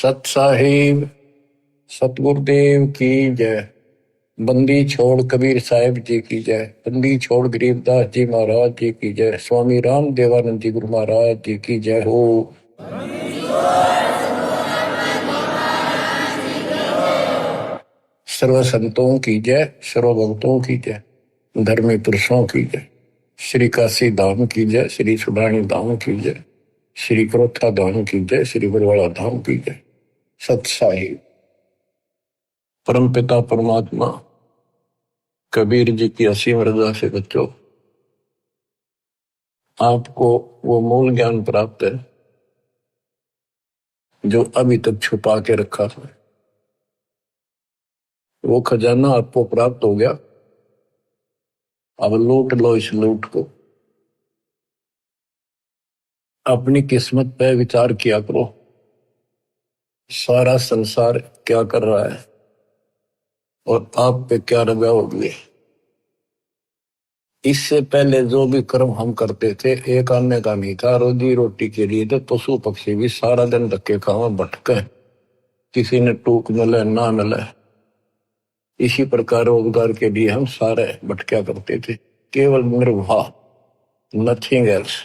सत साहिब सतगुरुदेव की जय। बंदी छोड़ कबीर साहिब जी की जय। बंदी छोड़ गरीबदास जी महाराज जी की जय। स्वामी राम देवानंद जी गुरु महाराज जी की जय हो। सर्व संतों की जय, सर्व भक्तों की जय, धर्मी पुरुषों की जय। श्री काशी धाम की जय, श्री सुडानी धाम की जय, श्री क्रोथा धाम की जय, श्री बरवाड़ा धाम की जय। सत साहिब परम पिता परमात्मा कबीर जी की असीम रजा से बच्चों, आपको वो मूल ज्ञान प्राप्त है जो अभी तक छुपा के रखा था। वो खजाना आपको प्राप्त हो गया। अब लूट लो इस लूट को। अपनी किस्मत पे विचार किया करो, सारा संसार क्या कर रहा है और आप पे क्या रजा हो गई। इससे पहले जो भी कर्म हम करते थे एक आने का नहीं था, रोजी रोटी के लिए तो पशु पक्षी भी सारा दिन धक्के खावा भटके, किसी ने टूक मिले ना मिले, इसी प्रकार रोजगार के लिए हम सारे भटका करते थे। केवल निर्वाह, नथिंग एल्स।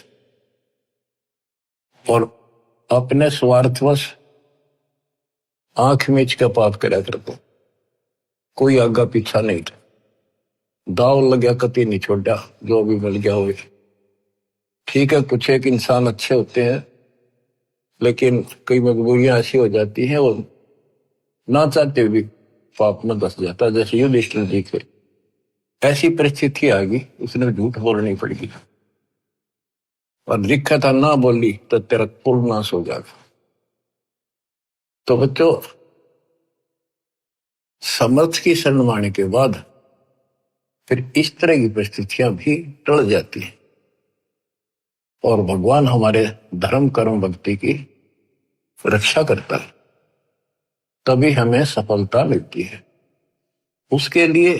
और अपने स्वार्थवश आंख मीच के पाप करा करते, कोई आगा पीछा नहीं था। दाव लग्या कति नहीं छोड़ा, जो भी मिल गया हो। ठीक है, कुछ एक इंसान अच्छे होते हैं, लेकिन कई मजबूरियां ऐसी हो जाती हैं वो ना चाहते भी पाप में धस जाता है। जैसे युधिष्ठिर जी के ऐसी परिस्थिति आ गई, उसने झूठ बोलनी पड़ेगी और लिखा था ना बोली तो तेरा कुल नाश हो जाएगा। तो बच्चों, समर्थ की शरण माने के बाद फिर इस तरह की परिस्थितियां भी टल जाती हैं और भगवान हमारे धर्म कर्म भक्ति की रक्षा करता है, तभी हमें सफलता मिलती है। उसके लिए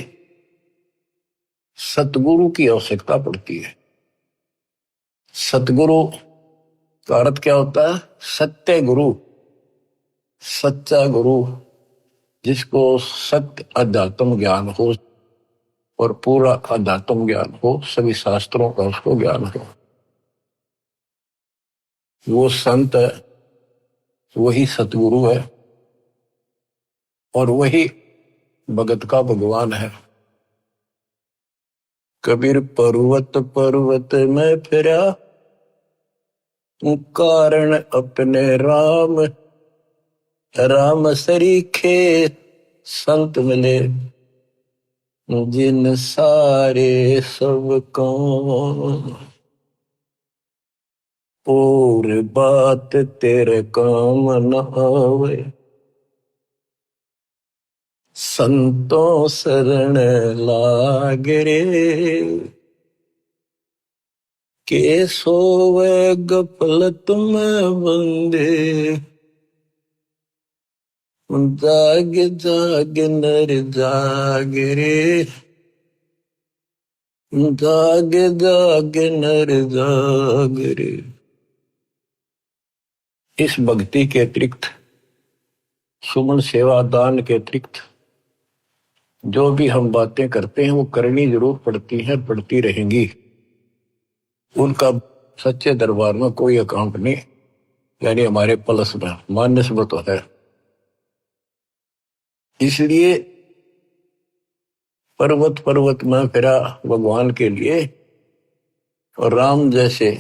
सतगुरु की आवश्यकता पड़ती है। सतगुरु का अर्थ क्या होता है? सत्य गुरु, सच्चा गुरु, जिसको सत्य अध्यात्म ज्ञान हो और पूरा अध्यात्म ज्ञान हो, सभी शास्त्रों का उसको ज्ञान हो। वो संत है, वही सतगुरु है और वही भगत का भगवान है। कबीर पर्वत पर्वत में फिरा, कारण अपने राम, राम सरीखे संत मिले, जिन सारे सब काम, और बात तेरे काम न आवे, संतों शरण लाग रे, के सोवे गफलत में बंदे, जाग जाग नर जाग रे, जाग जाग नर जाग रे। इस भक्ति के अतिरिक्त, सुमन सेवा दान के अतिरिक्त जो भी हम बातें करते हैं वो करनी जरूर पड़ती है, पड़ती रहेंगी। उनका सच्चे दरबार में कोई अकाउंट नहीं, यानी हमारे प्लस में माइनस में तो है। इसलिए पर्वत पर्वत में फिरा भगवान के लिए, और राम जैसे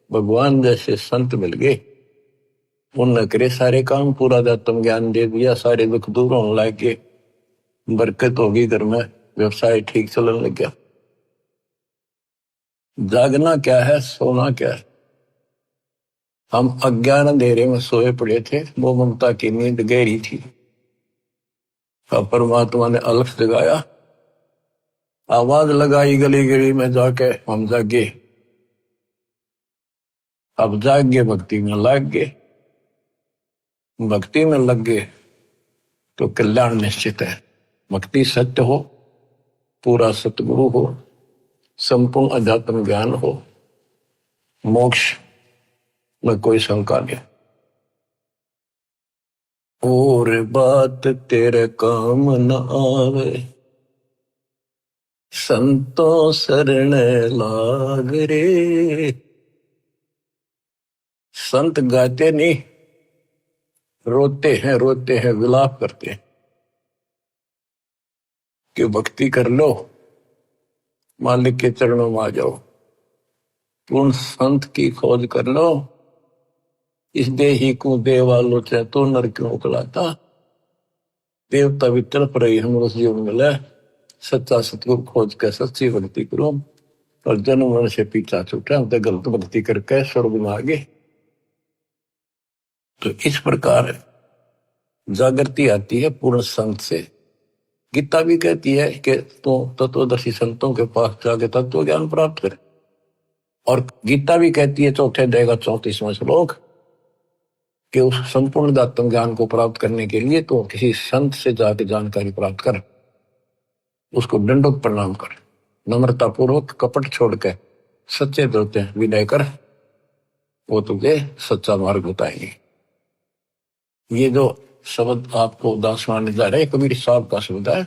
भगवान जैसे संत मिल गए, उनने करे सारे काम, पूरा अध्यात्म ज्ञान दे दिया, सारे दुख दूर होने लग गए, बरकत होगी घर में, व्यवसाय ठीक चलने लग गया। जागना क्या है, सोना क्या है? हम अज्ञान अंधेरे में सोए पड़े थे, वो ममता की नींद गहरी थी। अब परमात्मा ने अलख जगाया, आवाज लगाई गली गली में जाके, हम जागे। अब जाग गए, भक्ति में लग गए। भक्ति में लग गए तो कल्याण निश्चित है। भक्ति सत्य हो, पूरा सतगुरु हो, संपूर्ण अध्यात्म ज्ञान हो, मोक्ष में कोई शंका नहीं। और बात तेरे काम न आवे, संतों शरण लाग रे। संत गाते नहीं, रोते हैं, विलाप करते हैं कि भक्ति कर लो, मालिक के चरणों में आ जाओ। पूर्ण संत की खोज कर लो, इस देही को देवालो चाहे तो नर क्यों उकलाता। देवता भी तड़प रही हम उस जीवन मिले, सच्चा सतगुरु खोज के सच्ची भक्ति करो। और जन्म मरण से पीछा छूटा, तो गलत भक्ति करके स्वर्ग में आगे। तो इस प्रकार जागृति आती है पूर्ण संत से। गीता भी कहती है कि तो तत्वदर्शी संतों के पास जाके तत्व ज्ञान प्राप्त करे। और गीता भी कहती है चौथे अध्याय का 34वां श्लोक कि उस संपूर्ण दात्म ज्ञान को प्राप्त करने के लिए तो किसी संत से जाके जानकारी प्राप्त कर, उसको दंडोत प्रणाम कर, नम्रता पूर्वक कपट छोड़ के सच्चे दिल से विनय कर, वो तुझे सच्चा मार्ग बताएंगे। ये जो शब्द आपको दासवान जा रहे कबीर साहब का शब्द है,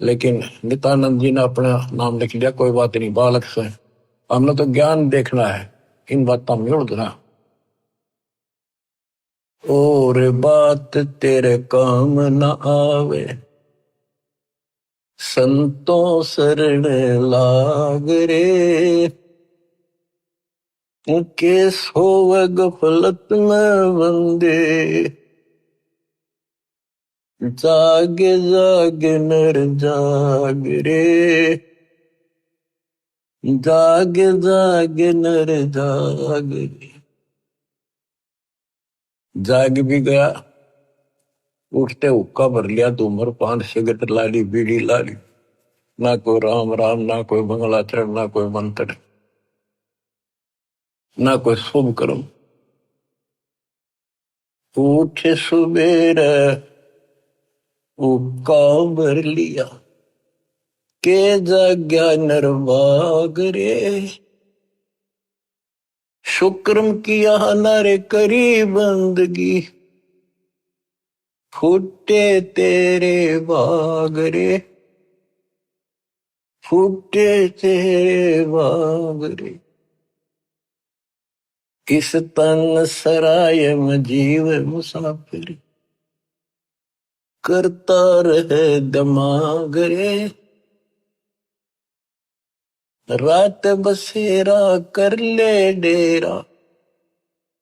लेकिन नित्यानंद जी ने अपना नाम लिख लिया, कोई बात नहीं, बालक से हमने तो ज्ञान देखना है, इन बातों में उड़ना। और बात तेरे काम न आवे, संतों शरण लाग रे। के सोव गफलत में बंदे, जागे जागे नर जाग रे। जागे जागे नर जाग रे। जाग भी गया, उठते हुक्का भर लिया, तो उम्र 5 सिगरेट लाली, बीड़ी लाली, ना कोई राम राम, ना कोई मंगलाचरण, ना कोई मंत्र, ना कोई शुभ कर्म। उठ सुबेर हुक्का भर लिया, के जाग्या नरवाग रे। शुक्रम किया नर करी बंदगी, फूटे तेरे बाग रे। फूटे तेरे बाग रे। इस तन सराय में जीव मुसाफिर, करता रहे दिमाग रे। रात बसेरा कर ले डेरा,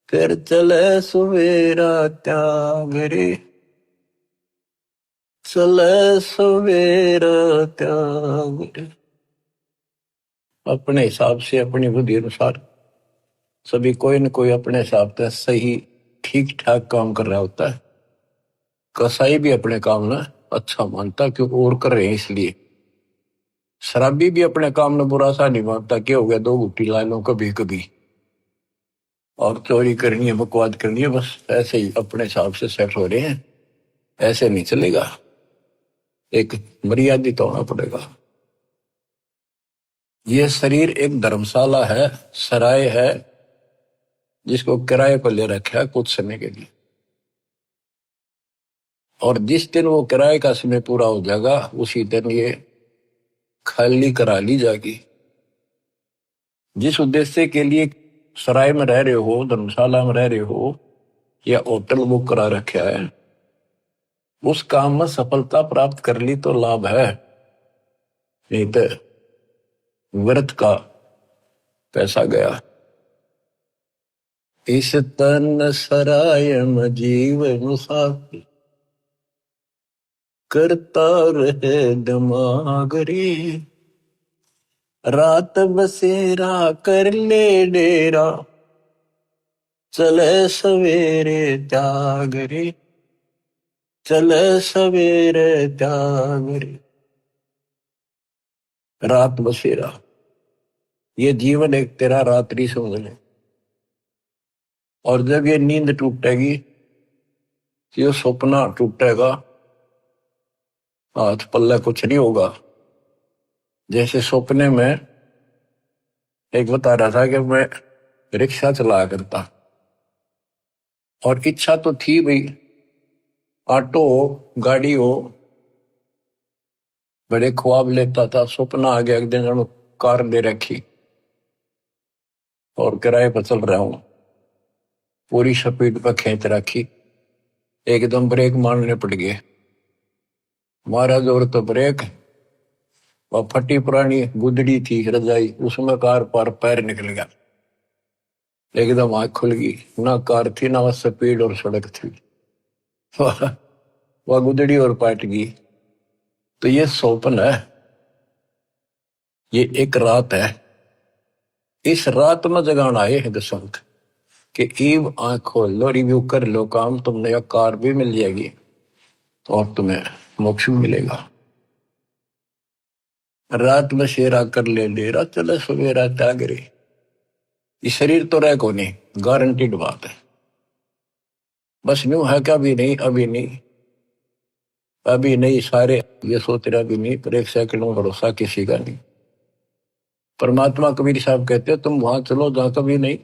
फिर चले सवेरा त्याग रे। चले सवेरा त्याग रे। अपने हिसाब से, अपनी बुद्धि अनुसार सभी कोई न कोई अपने हिसाब से सही ठीक ठाक काम कर रहा होता है। कसाई भी अपने काम ना अच्छा मानता क्योंकि और कर रहे हैं इसलिए। शराबी भी अपने काम में बुरा सा नहीं मानता, क्या हो गया 2 घुट्टी ला लो कभी कभी, और चोरी करनी है, बकवाद करनी है, बस ऐसे ही अपने हिसाब से सेट हो रहे हैं। ऐसे नहीं चलेगा, एक मर्यादित होना पड़ेगा। ये शरीर एक धर्मशाला है, सराय है, जिसको किराए पर ले रखा है कुछ समय के लिए। और जिस दिन वो किराए का समय पूरा हो जाएगा, उसी दिन ये खाली करा ली जाएगी। जिस उद्देश्य के लिए सराय में रह रहे हो, धर्मशाला में रह रहे हो, या होटल बुक करा रखा है, उस काम में सफलता प्राप्त कर ली तो लाभ है, नहीं तो व्यर्थ का पैसा गया। इस तन सराय में जीव मुसाफिर, करता रहे दिमाग रे। रात बसेरा कर ले डेरा, चले सवेरे त्याग रे। चले सवेरे त्याग रे। रात बसेरा, ये जीवन एक तेरा रात्रि समझ ले। और जब ये नींद टूटेगी, ये सपना टूटेगा, हाथ पल्ले कुछ नहीं होगा। जैसे सपने में एक बता रहा था कि मैं रिक्शा चलाया करता, और इच्छा तो थी भाई ऑटो हो, गाड़ी हो, बड़े ख्वाब लेता था, सपना आ गया एक दिन जब कार ले रखी और किराए पर चल रहा हूं, पूरी स्पीड पर खींच रखी, एकदम ब्रेक मारने पड़ गए, मारा जोर तो ब्रेक, और फटी पुरानी गुदड़ी थी रजाई, उसमें कार पर पैर निकल गया, एकदम आंख खुल गई, ना कार थी ना स्पीड और सड़क थी। वह गुदड़ी और पाट गई। तो ये स्वप्न है, ये एक रात है, इस रात में जगाना आए हैं दशंत कि ईब आंख खोल लो, रिव्यू कर लो काम, तुमने यह कार भी मिल जाएगी और तुम्हें मोक्ष भी मिलेगा। रात में शेरा कर ले डेरा, चले सवेरा त्यागरे। ये शरीर तो रह को नहीं, गारंटीड बात है। बस न्यू है क्या, अभी नहीं, अभी नहीं, अभी नहीं, सारे ये सोच रहे अभी नहीं, पर एक सेकंड में भरोसा किसी का नहीं। परमात्मा कबीर साहब कहते हैं तुम वहां चलो जहां कभी नहीं।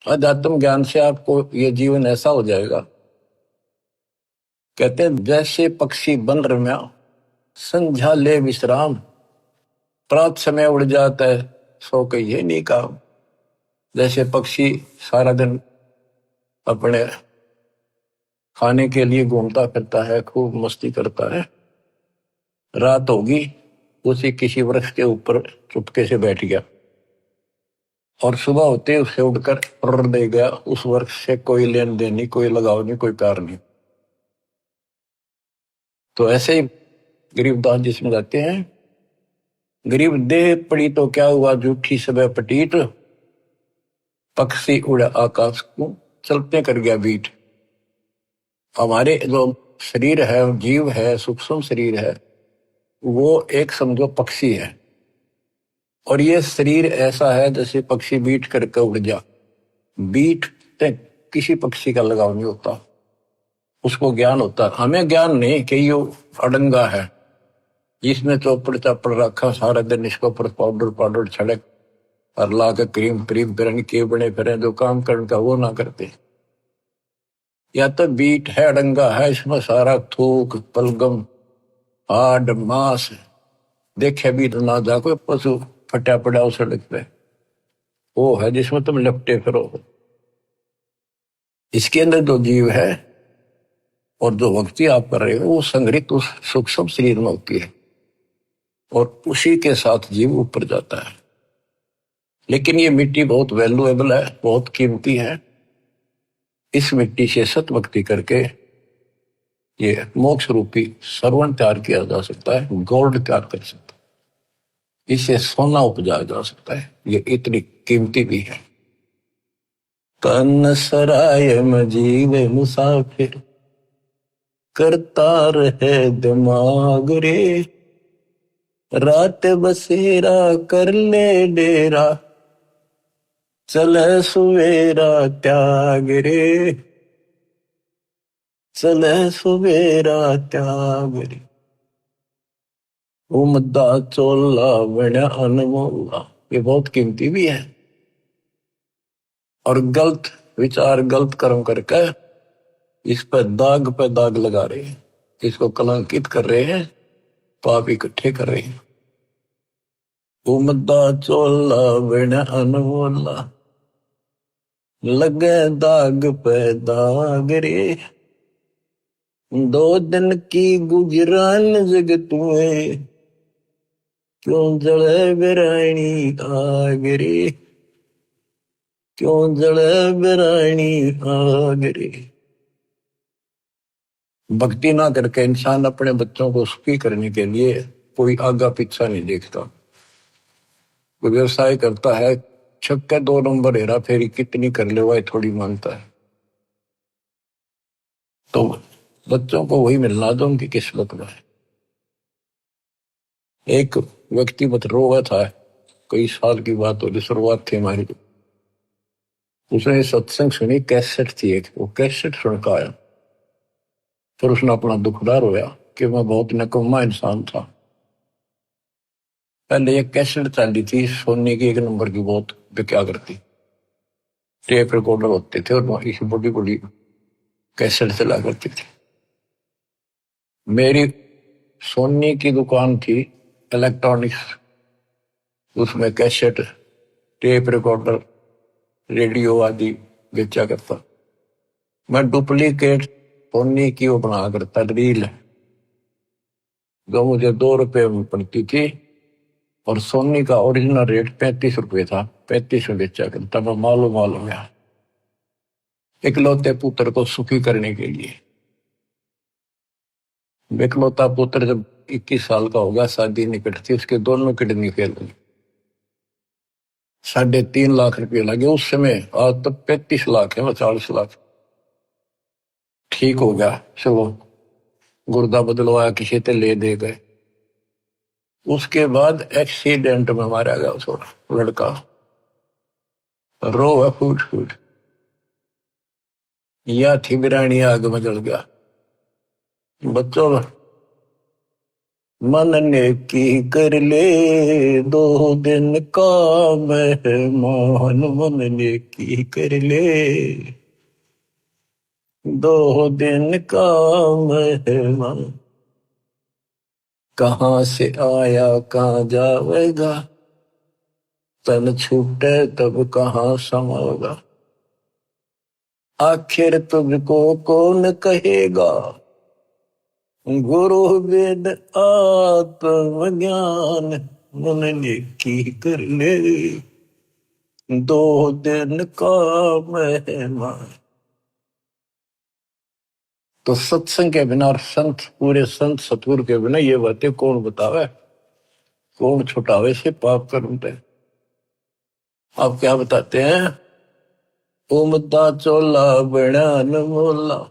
अध्यात्म ज्ञान से आपको ये जीवन ऐसा हो जाएगा, कहते हैं जैसे पक्षी बन रम्या, संध्या ले विश्राम, प्रात समय उड़ जाता है, सो कहिए नहीं काम। जैसे पक्षी सारा दिन अपने खाने के लिए घूमता फिरता है, खूब मस्ती करता है, रात होगी उसी किसी वृक्ष के ऊपर चुपके से बैठ गया और सुबह होते उसे उड़कर उड़ दे गया, उस वृक्ष से कोई लेन देन नहीं, कोई लगाव नहीं, कोई प्यार नहीं। तो ऐसे ही गरीबदास जी समझाते हैं, गरीब देह पड़ी तो क्या हुआ, झूठी सब पटीट, पक्षी उड़ा आकाश को, चलते कर गया बीट। हमारे जो शरीर है, जीव है, सूक्ष्म शरीर है, वो एक समझो पक्षी है, और ये शरीर ऐसा है जैसे पक्षी बीट करके उड़ जा। बीट ते किसी पक्षी का लगाव नहीं होता, उसको ज्ञान होता है, हमें ज्ञान नहीं कि ये अड़ंगा है जिसने चौपड़ चापड़ रखा, सारा दिन इसको पर पाउडर पाउडर छड़क और ला के क्रीम क्रीम फिर के बने फिर जो काम करने का वो ना करते। या तो बीट है, अड़ंगा है, इसमें सारा थूक पलगम हाड मांस देखे भी तो ना जा, कोई पशु फटा पड़ा उस सड़क पे, वो है जिसमें तुम लपटे फिरो। इसके अंदर जो जीव है और जो भक्ति आप कर रहे हो वो संग्रहित उस सूक्ष्म शरीर में होती है और उसी के साथ जीव ऊपर जाता है। लेकिन ये मिट्टी बहुत वैल्यूएबल है, बहुत कीमती है। इस मिट्टी से सत भक्ति करके ये मोक्ष रूपी सरवण तैयार किया जा सकता है, गोल्ड तैयार कर सकता है, इसे सोना उपजाया जा सकता है, ये इतनी कीमती भी है। तन सराय में जीव मुसाफिर, करता रहे दिमाग रे, रात बसेरा कर ले डेरा, चले सवेरा त्याग रे, चले सवेरा त्याग रे। उमदा चोला बना अनमोला, ये बहुत कीमती भी है। और गलत विचार गलत कर्म करके इस पे दाग लगा रहे हैं, इसको कलंकित कर रहे हैं, पाप इकट्ठे कर रहे हैं। उमदा चोला बना अनमोला, लगे दाग पे दाग रे, दो दिन की गुजरान जगत में, क्यों जले बिरानी आग रे, क्यों जले बिरानी आग रे। भक्ति ना करके इंसान अपने बच्चों को सुखी करने के लिए कोई आगा पीछा नहीं देखता। कोई व्यवसाय करता है, छक्के 2 नंबर हेरा फेरी कितनी कर ले वह थोड़ी मानता है, तो बच्चों को वही मिलना दो उनकी किस्मत में है। एक व्यक्ति मत रोया था, कई साल की बात हो, शुरुआत थी हमारी, उसने सत्संग सुनी, कैसेट थी एक, वो कैसेट सुन का आया, फिर उसने अपना दुखदार होया कि मैं बहुत नकम्मा इंसान था। पहले एक कैसेट चली थी सोने की 1 नंबर की, बहुत क्या करती, टेप रिकॉर्डर होते थे और इसी बड़ी बड़ी कैसेट चला करती थी। मेरी सोनी की दुकान थी इलेक्ट्रॉनिक्स, उसमें कैसेट, टेप रिकॉर्डर, रेडियो आदि बेचा करता। मैं डुप्लीकेट सोनी की वो बना करता रील, जो मुझे 2 रुपए में पड़ती थी, और सोनी का ओरिजिनल रेट 35 रुपए था। 35 में बेचा करता मैं, मालूम गया इकलौते पुत्र को सुखी करने के लिए। इकलौता पुत्र जब 21 साल का होगा, शादी निकट थी, उसके दोनों किडनी फेल हुई। 3.5 लाख रुपये लगे उस समय। आज तो 35 लाख है, 40 लाख। ठीक हो गया, चलो गुर्दा बदलवाया, किसी से ले दे गए। उसके बाद एक्सीडेंट में मारा गया उसका लड़का, रो है फूट फूट। या थी बिरानी आग में जल गया। बच्चों, मन ने की कर ले 2 दिन का मेहमान, मन ने की कर ले 2 दिन का मेहमान। कहाँ से आया कहाँ जाएगा, तन छूटे तब कहाँ समाएगा। आखिर तुझको कौन कहेगा, गुरु वेद आत्मज्ञान। मन ने की कर ले 2 दिन का मेहमान। तो सत्संग के बिना और संत, पूरे संत सतगुरु के बिना ये बातें कौन बतावे, कौन छुटावे से पाप कर्म पे। आप क्या बताते हैं, उमदा चोला बड़ान मोला,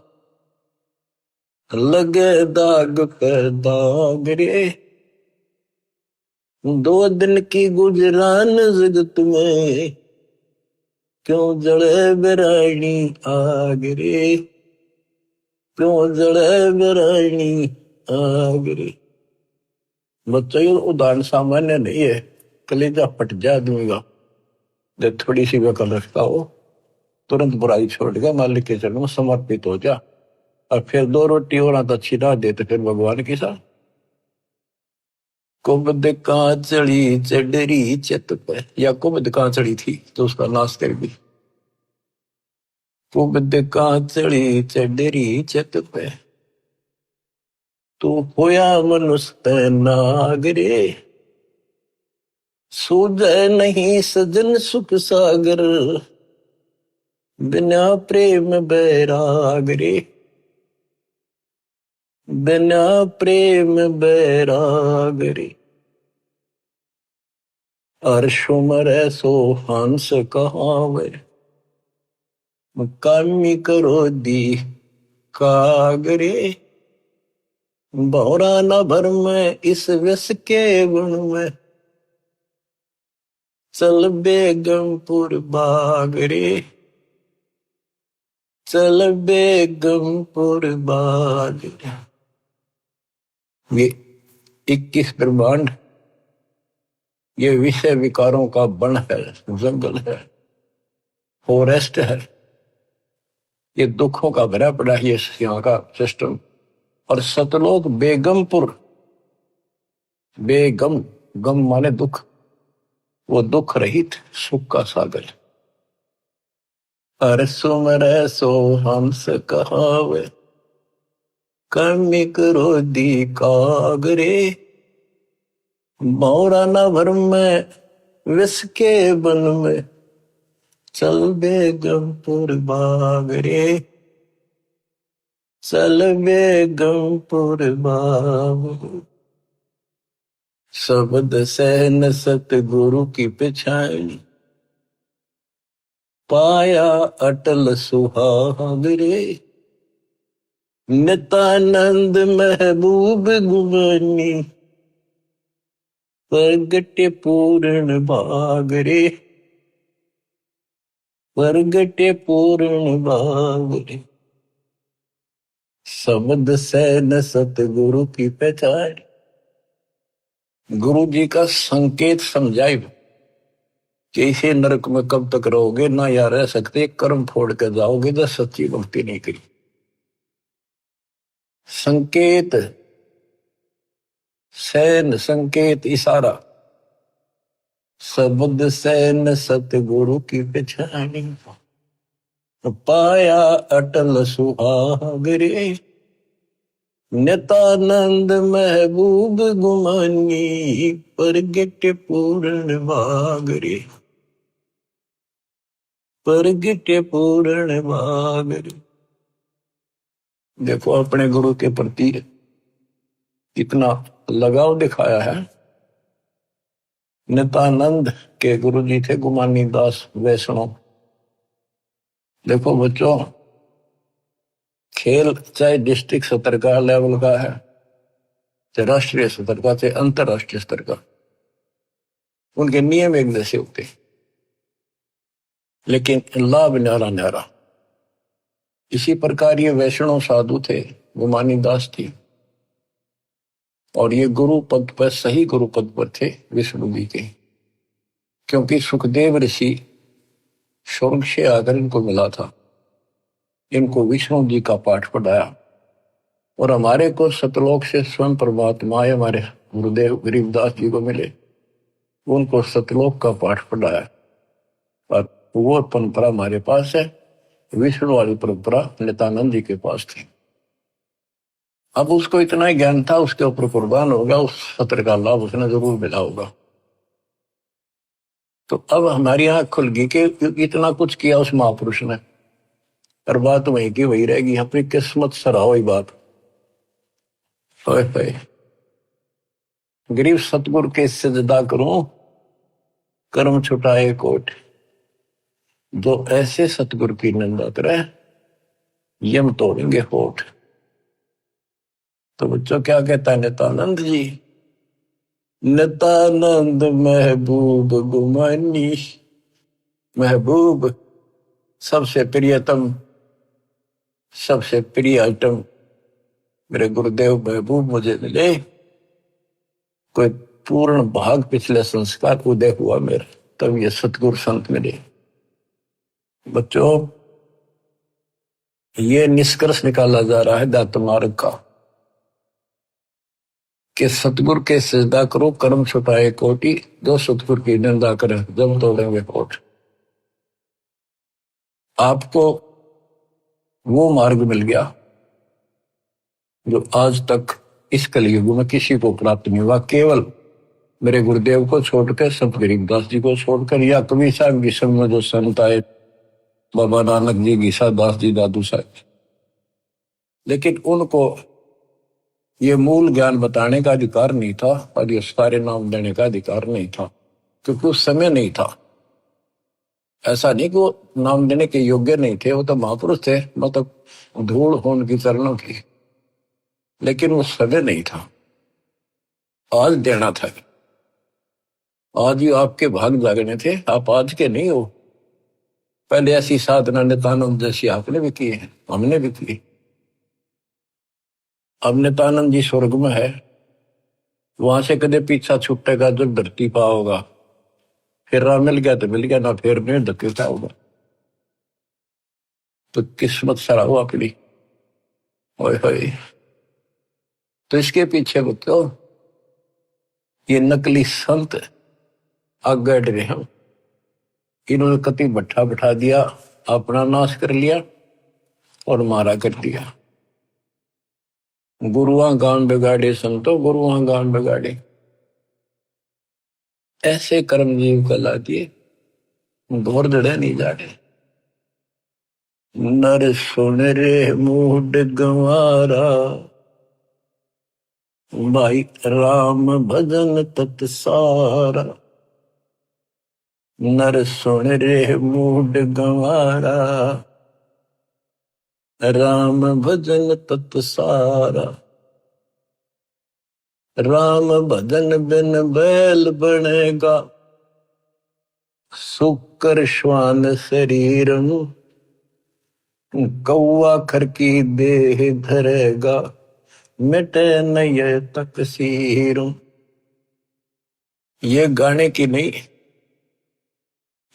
लगे दाग पे दाग रे। 2 दिन की गुजरान जगत में, क्यों जड़े बिरानी आग रे, क्यों जड़े बिरानी आग रे। बच्चों, ये उदाहरण सामान्य नहीं है, कलेजा फट जाए आदमी का। जब थोड़ी सी वकल रखता हो, तुरंत बुराई छोड़ के मालिक के चरणों में समर्पित हो जा, और फिर 2 रोटी और तो अच्छी ना दे तो फिर भगवान के साथ। कुबद कांचड़ी चढ़ी चित पे, या कुबद कांचड़ी थी तो उसका नाश कर दी। कुबद कांचड़ी चढ़ी चित पे, तू होया मनुष्य नागरे। सूझे नहीं सजन सुख सागर, बिना प्रेम बैराग रे, बिना प्रेम बैराग रे। अर्शुमर सो हंस कहावे, कामी करो दी कागरे। भौरा न भर में इस विष के गुण में, चल बेगमपुर बागरे, चल बेगमपुर बागरे। ये 21 ब्रह्मांड, ये विषय विकारों का वन है, जंगल है, फॉरेस्ट है। ये दुखों का भरा पड़ा है ये यहाँ का सिस्टम। और सतलोक बेगमपुर, बेगम, गम माने दुख, वो दुख रहित सुख का सागर। अरे सुमर सो हंस कहावे, कमी करो दी कागरे। भौरा न भर में विष के बन में, चल बेगमपुर बागरे, चल बेगमपुर बागरे। शब्द सहन सतगुरु की पिछाड़ी, पाया अटल सुहागरे। नित्यानंद महबूब गुमानी, प्रगटे पूर्ण भागरे, प्रगटे पूर्ण भागरे। शब्द सहन सतगुरु की पहचान, गुरु जी का संकेत समझाए कि इसे नरक में कब तक रहोगे, ना या रह सकते, कर्म फोड़ के जाओगे तो सच्ची भक्ति नहीं करी। संकेत सैन संकेत इशारा, शब्द सैन सतगुरु की पछाणी, पाया अटल सुहाग रे, नितानंद महबूब गुमानी, परगट पूर्ण भाग रे, परगट पूर्ण भाग रे। देखो अपने गुरु के प्रति कितना लगाव दिखाया है। नितानंद के गुरु जी थे गुमानी दास वैष्णव। देखो बच्चों, खेल चाहे डिस्ट्रिक्ट स्तर का लेवल का है, चाहे राष्ट्रीय स्तर का, चाहे अंतरराष्ट्रीय स्तर का, उनके नियम एक जैसे होते, लेकिन लाभ न्यारा न्यारा। इसी प्रकार ये वैष्णव साधु थे, गुमानी दास थी, और ये गुरु पद पर, सही गुरु पद पर थे विष्णु जी के, क्योंकि सुखदेव ऋषि स्वर्ग से आकर इनको मिला था, इनको विष्णु जी का पाठ पढ़ाया, और हमारे को सतलोक से स्वयं परमात्मा हमारे गुरुदेव गरीबदास जी को मिले, उनको सतलोक का पाठ पढ़ाया, और वो परंपरा हमारे पास है। विष्णु वाली परंपरा नित्यानंद जी के पास थी। अब उसको इतना ही ज्ञान था, उसके ऊपर कुर्बान होगा, उस सत्र का लाभ उसने जरूर मिला होगा। तो अब हमारी आंख खुल गई कि इतना कुछ किया उस महापुरुष ने, और बात वही की वही रहेगी। अपनी किस्मत सराहो ही बात। गरीब सतगुरु के सजदा करूं, कर्म छुटाए कोट, जो ऐसे सतगुरु की निंदा करे यम तोड़ेंगे होठ। तो बच्चों क्या कहता है नित्यानंद जी? नित्यानंद महबूब गुमानी, महबूब सबसे प्रियतम, सबसे प्रिय आइटम मेरे गुरुदेव महबूब मुझे मिले। कोई पूर्ण भाग पिछले संस्कार उदय हुआ मेरा, तब ये सतगुरु संत मिले। बच्चों, ये निष्कर्ष निकाला जा रहा है दात मार्ग का कि सतगुरु के सजदा करो, कर्म छुटाए कोटि, जो सतगुरु की निंदा करे जब तोड़ेंगे होठ। आपको वो मार्ग मिल गया जो आज तक इस कलयुग में किसी को प्राप्त नहीं हुआ। केवल मेरे गुरुदेव को छोड़कर, संत गरीबदास जी को छोड़कर, या कबीर साहब की समय में जो संत आए, बाबा नानक जी, गीसा दास जी, दादू साहब, लेकिन उनको ये मूल ज्ञान बताने का अधिकार नहीं था, और ये सारे नाम देने का अधिकार नहीं था, क्योंकि उस समय नहीं था। ऐसा नहीं कि वो नाम देने के योग्य नहीं थे, वो तो महापुरुष थे, मतलब धूल हो उनकी चरणों की, लेकिन वो समय नहीं था। आज देना था, आज ही आपके भाग जागने थे, आप आज के नहीं हो। पहले ऐसी साधना नित्यानंद जैसी आपने भी की है, हमने भी की। अब नित्यानंद जी स्वर्ग में है, वहां से कदे पीछा छुटेगा जो धरती पा होगा। फिर राह मिल गया तो मिल गया, ना फिर नहीं धक्के क्या होगा। तो किस्मत सरा हुआ अपनी। ओए तो इसके पीछे बच्चों ये नकली संत आगे रहे हैं। इन्होंने कति भट्ठा बैठा दिया, अपना नाश कर लिया और मारा कर दिया। गुरुआ गान बिगाड़े संतो, गुरुआ गान बिगाड़े। ऐसे कर्म जीव कला दिए, घोर जड़े नहीं जाड़े। नर सुन रे मूड गंवारा, भाई राम भजन तत् सारा। नर सुन रे मूड गंवारा, राम भजन तत् सारा। राम भजन बिन बैल बनेगा, सुकर श्वान शरीर, कौआ खर की देह धरेगा, मिटे नय तकसीर। ये गाने की नहीं,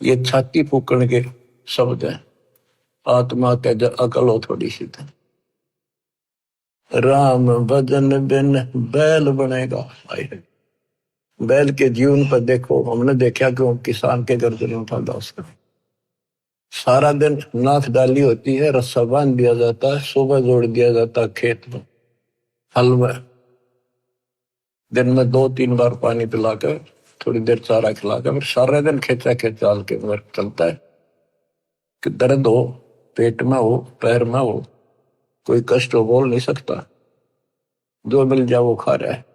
ये छाती फूकण के शब्द हैं। आत्मा के अकल हो थोड़ी सी, राम भजन बिन बैल बनेगा। बैल के जीवन पर देखो, हमने देखा कि किसान के गर्दन उठाता उसका सारा दिन नाथ डाली होती है, रस्सा बांध दिया जाता है, सुबह जोड़ दिया जाता है खेत में, हल में, दिन में 2-3 बार पानी पिलाकर, थोड़ी देर चारा खिलाकर, फिर सारे दिन खेचा खेचाल के मगर चलता है कि दर्द हो, पेट में हो, पैर में हो, कोई कष्ट हो, बोल नहीं सकता, जो मिल जाए वो खा रहा है।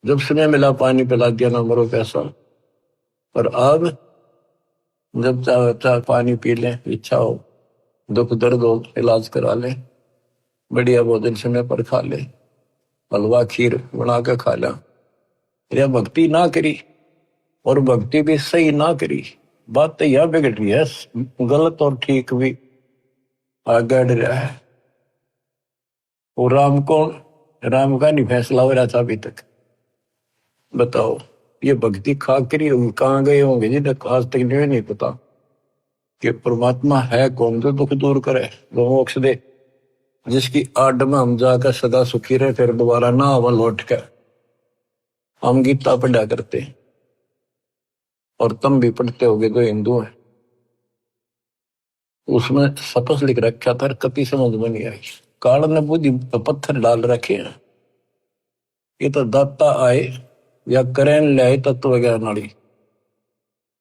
जब समय मिला पानी पिला दिया, ना मरो पैसा। और अब जब चाहे चाहे पानी पी लें, इच्छा हो, दुख दर्द हो, इलाज करा ले, बढ़िया भोजन समय पर खा ले, हलवा खीर बना के खा लिया, या भक्ति ना करी, और भक्ति भी सही ना करी, बात तो यह बिगड़ रही है, गलत और ठीक भी आगे रहा है। वो राम कौन, राम का नहीं फैसला हो रहा था अभी तक। बताओ, ये भक्ति खा करी कहाँ गए होंगे जिन्हें आज तक नहीं पता कि परमात्मा है कौन, जो दुख दूर करे, जो मोक्ष दे, जिसकी आड़ में हम जाकर सदा सुखी रहे, फिर दोबारा ना आवा लौट कर। हम गीता पढ़ा करते, और तुम भी पढ़ते होगे जो हिंदू है, उसमें सपस लिख रखा था, कभी समझ में नहीं आई। काल ने बुद्धि पत्थर डाल रखे हैं, ये तो दाता आए या करें ले तत्व ज्ञान नाड़ी,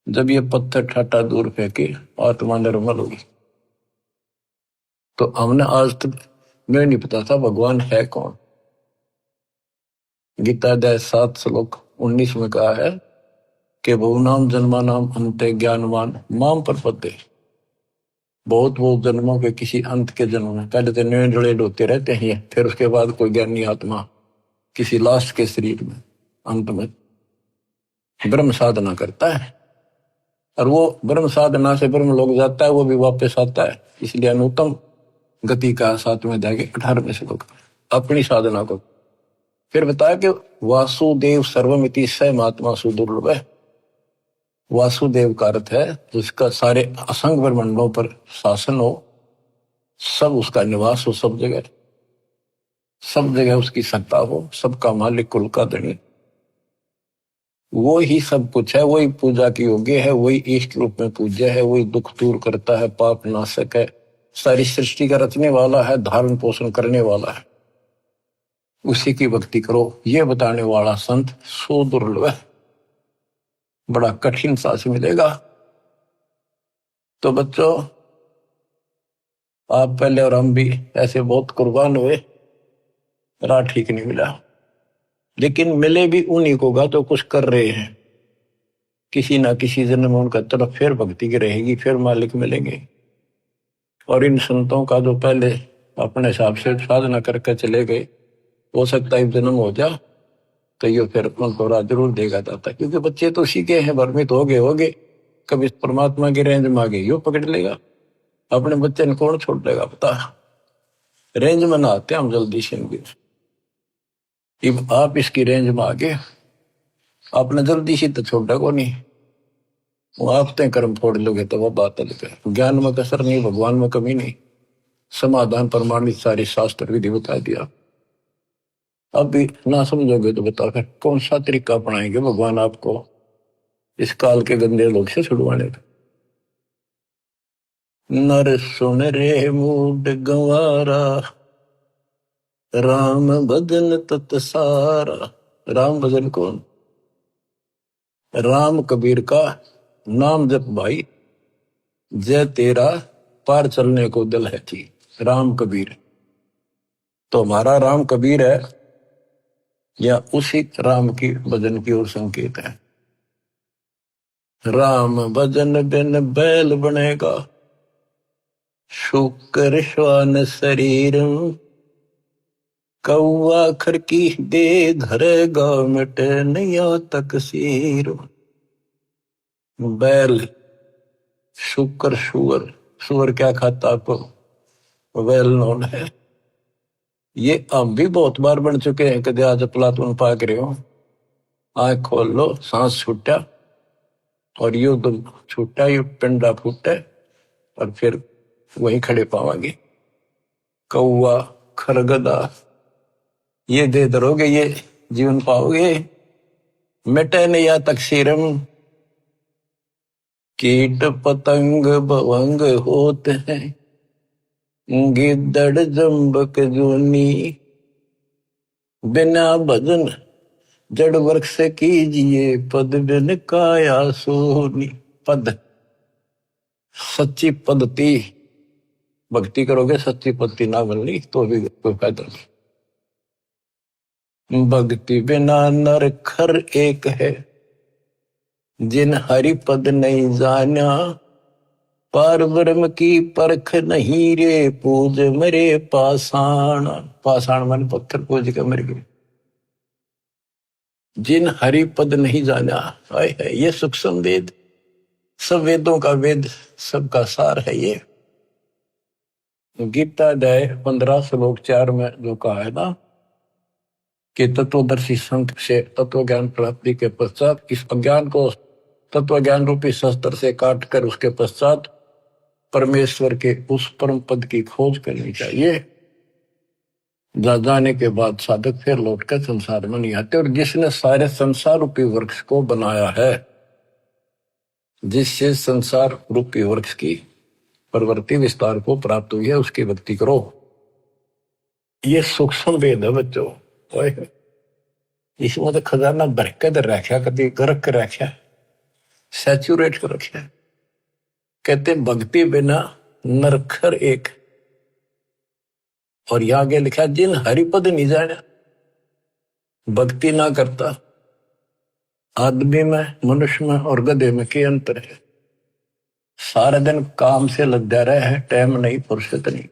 जब ये पत्थर ठाटा दूर फेंके आत्मा निर्मल होगी। तो हमने आज तक मैं नहीं पता था भगवान है कौन। गीता अध्याय 7 श्लोक 19 में कहा है कि बहुनाम जन्मा नाम अंत ज्ञानवान माम प्रपद्ये। बहुत जन्मों के किसी अंत के जन्म में, पहले तो नए होते रहते हैं, फिर उसके बाद कोई ज्ञानी आत्मा किसी लास्ट के शरीर में अंत में ब्रह्म साधना करता है, और वो ब्रह्म साधना से ब्रह्म लोग जाता है, वो भी वापस आता है। इसलिए अनुत्तम गति का 7वें अध्याय के 18वें श्लोक अपनी साधना को फिर बताया कि वासुदेव सर्वमिति स महात्मा सुदुर्लभ है। वासुदेव का अर्थ है जिसका सारे असंग ब्रह्मांडों पर शासन हो, सब उसका निवास हो, सब जगह उसकी सत्ता हो, सबका मालिक, कुल का धनी, वो ही सब कुछ है, वही पूजा की योग्य है, वही इष्ट रूप में पूज्य है, वही दुख दूर करता है, पाप नाशक है, सारी सृष्टि का रचने वाला है, धारण पोषण करने वाला है, उसी की भक्ति करो, ये बताने वाला संत सो दुर्लभ है, बड़ा कठिन सांस मिलेगा। तो बच्चों, आप पहले और हम भी ऐसे बहुत कुर्बान हुए, राह ठीक नहीं मिला, लेकिन मिले भी उन्हीं को गा तो कुछ कर रहे हैं, किसी ना किसी जन्म में उनका तरफ फिर भक्ति की रहेगी, फिर मालिक मिलेंगे। और इन संतों का जो पहले अपने हिसाब से साधना करके चले गए, हो सकता है जन्म हो जा तो ये फिर उनको राह जरूर देगा जाता, क्योंकि बच्चे तो सीखे हैं, भ्रमित हो गए, कभी परमात्मा की रेंज में आ गए, यो पकड़ लेगा, अपने बच्चे ने कौन छोड़ देगा पता। रेंज में ना आते हम जल्दी से, आप इसकी रेंज में आ गए, आपने जल्दी से तो छोड़ा को नहीं, वो आप तय कर्म फोड़ लोगे तो वह बात अलग है। ज्ञान में कसर नहीं, भगवान में कमी नहीं, समाधान प्रमाणित सारी शास्त्र विधि बता दिया। अब भी ना समझोगे तो बताओ फिर कौन सा तरीका अपनाएंगे भगवान आपको इस काल के गंदे लोग से छुड़वाने का। नर सुन रे मूड गंवारा, राम भजन तत सारा। राम भजन कौन? राम कबीर का नाम जप भाई, जय तेरा पार चलने को दिल है थी। राम कबीर तो हमारा राम कबीर है, या उसी राम की भजन की ओर संकेत है। राम भजन बिन बैल बनेगा, शुक्र श्वान शरीर, कौआ खर की दे धरेगा, मिटे नैया तकसीर। बैल, शुक्र, सुअर, सुअर क्या खाता आपको वेल नोन है। ये हम भी बहुत बार बन चुके हैं, कदे आज प्लातून पाक रहे हो, आंख खोल लो, सांस छूटा और यू तो छूटा, यू पिंडा फूटा, और फिर वहीं खड़े पावांगे। कौआ, खरगदा, ये दे दरोगे ये जीवन पाओगे। मिटे न या तकसीरम, कीट पतंग भवंग होते हैं, गिद्दड़ जम्बक जूनी, बिना भजन जड़ वृक्ष से कीजिए, पद बिन काया सोनी। पद, सच्ची पद्धति भक्ति करोगे, सच्ची पद्धति ना बननी तो भी कोई फायदा नहीं। भक्ति बिना नर खर एक है, जिन हरि पद नहीं जाना, पार ब्रह्म की परख नहीं रे, पूज मरे पाषाण। पाषाण मन पत्थर पूज के मर गए। जिन हरि पद नहीं जाना, है ये सूक्ष्म वेद, सब वेदों का वेद, सबका सार है ये। गीता अध्याय 15 श्लोक 4 में जो कहा है ना कि तत्वदर्शी संत से तत्व ज्ञान प्राप्ति के पश्चात इस अज्ञान को तत्व ज्ञान रूपी शस्त्र से काट कर उसके पश्चात परमेश्वर के उस परम पद की खोज करनी चाहिए। जाने के बाद साधक फिर लौटकर संसार में नहीं आते। और जिसने सारे संसार रूपी वृक्ष को बनाया है, जिससे संसार रूपी वृक्ष की प्रवृत्ति विस्तार को प्राप्त हुई है, उसकी भक्ति करो। ये सूक्ष्म वेद है बच्चों। इसमें तो खजाना भर के रखा, कभी गरक के रखा, सैचुरेट कर रखा। कहते भक्ति बिना नरखर एक। और यहां आगे लिखा जिन हरिपद नहीं जाना, भक्ति ना करता। आदमी में, मनुष्य में और गधे में क्या अंतर है? सारा दिन काम से लगा रहा है, टाइम नहीं, फुर्सत नहीं।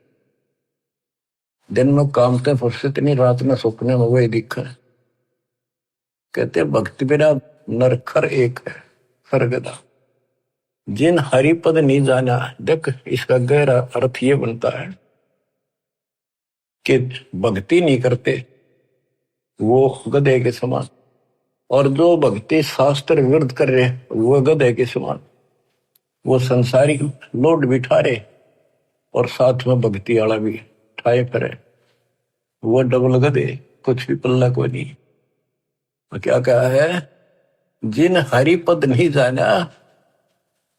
दिन में काम से फुर्सत नहीं, रात में सुपने में वही दिखा है। कहते भक्ति बिना नरखर एक है, सरगदा। जिन हरिपद नहीं जाना, देख इसका गहरा अर्थ ये बनता है कि भक्ति नहीं करते वो गधे के समान, और जो भक्ति शास्त्र विरुद्ध कर रहे वो गधे के समान। वो संसारी लोड भी ठारे और साथ में भक्ति वाला भी ठाए करे, वो डबल गधे, कुछ भी पल्ला को नहीं। तो क्या कहा है? जिन हरिपद नहीं जाना,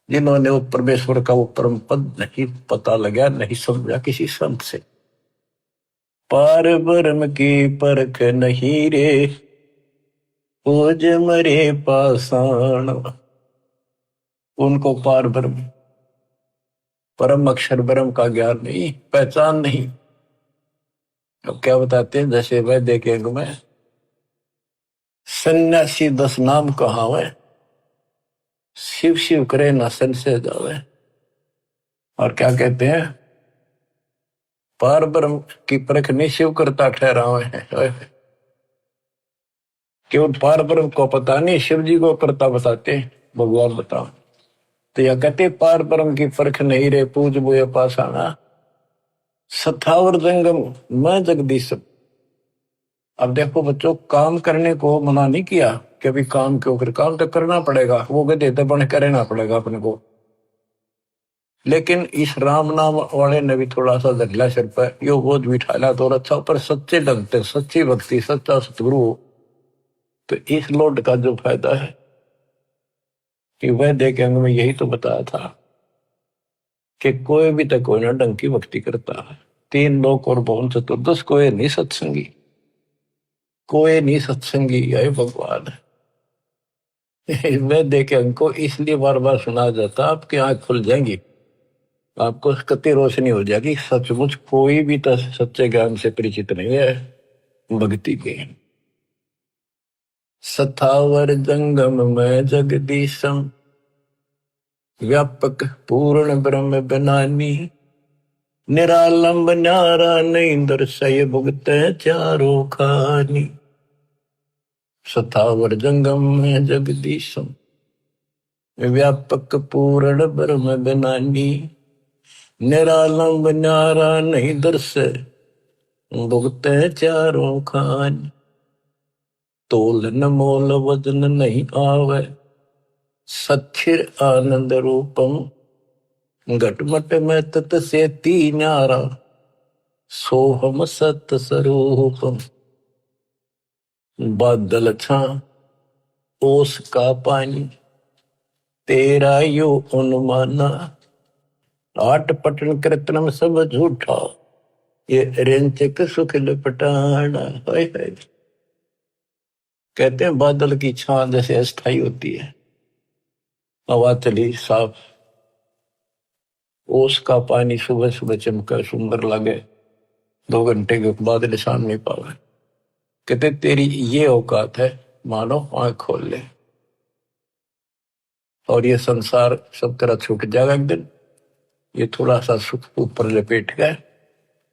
जिन्होंने वो परमेश्वर का वो परम पद नहीं पता लगा, नहीं समझा किसी संत से। पार ब्रह्म की परख नहीं रे, पूज मरे पाषाण। उनको पार ब्रह्म, परम अक्षर ब्रह्म का ज्ञान नहीं, पहचान नहीं। अब क्या बताते हैं? जैसे वह देखेंगे मैं सन्यासी 10 नाम कहावे, शिव शिव करे न संशय जावे। और क्या कहते हैं? पार ब्रह्म की परख नहीं शिव करता ठहरावे है। केवल पार ब्रह्म को पता नहीं, शिव जी को करता बताते भगवान बताओ। तो यह कहते पार ब्रह्म की परख नहीं रे, पूज बोए पाषाणा, सथावर जंगम मैं जगदीश। अब देखो बच्चों, काम करने को मना नहीं किया कि अभी काम क्यों कर, काम तो करना पड़ेगा, वो गधे तो बन कर रहना पड़ेगा अपने को। लेकिन इस राम नाम वाले ने भी थोड़ा सा धगला सिर पर यो बोझ बिठाना तो अच्छा, पर सच्चे ढंग से सच्ची भक्ति, सच्चा सतगुरु, तो इस लोड का जो फायदा है कि वह देखे में यही तो बताया था कि कोई भी तो कोई ना ढंग की भक्ति करता है। 3 लोक और भवन चतुर्दश, कोई नहीं सत्संगी, कोई नहीं सत्संगी। यही भगवान है। वह देखे हमको इसलिए बार बार सुना जाता, आपकी आंख खुल जाएंगी, आपको कति रोशनी हो जाएगी। सचमुच कोई भी तो सच्चे ज्ञान से परिचित नहीं है भक्ति के। सथावर जंगम में जगदीशम, व्यापक पूर्ण ब्रह्म बनानी, निरालंब न्यारा नहीं दर्शय भुगत चारों खानी। सथावर जंगम में जगदीशम, व्यापक पूर्ण ब्रह्म बनानी, निरालंब न्यारा नहीं दर्शय भुगत चारों खानी। तोल न मोल वजन नहीं आवे, सच्चिर आनंद रूपम, घटमट में तत से ती न्यारा, सोहम सत स्वरूपम। बादल छा ओस का पानी, तेरा यो अनुमाना, आट पटन कृतनम सब झूठा, ये रेंचक सुख लपटाना। हाय हाय। कहते हैं बादल की छां जैसे अस्थाई होती है, हवा चली साफ, ओस का पानी सुबह सुबह चमका सुंदर लगे, 2 घंटे के बाद निशान नहीं पावे। कहते तेरी ये औकात है, मानो आंख खोल ले और ये संसार सब तरह छूट जाएगा एक दिन। ये थोड़ा सा सुख ऊपर लपेट गए,